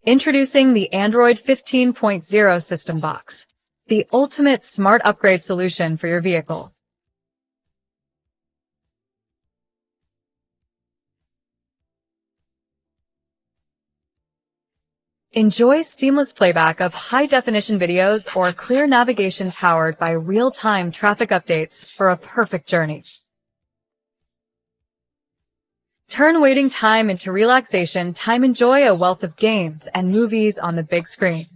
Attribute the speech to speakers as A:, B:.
A: Introducing the Android 15.0 System Box, the ultimate smart upgrade solution for your vehicle. Enjoy seamless playback of high-definition videos or clear navigation powered by real-time traffic updates for a perfect journey. Turn waiting time into relaxation time. Enjoy a wealth of games and movies on the big screen.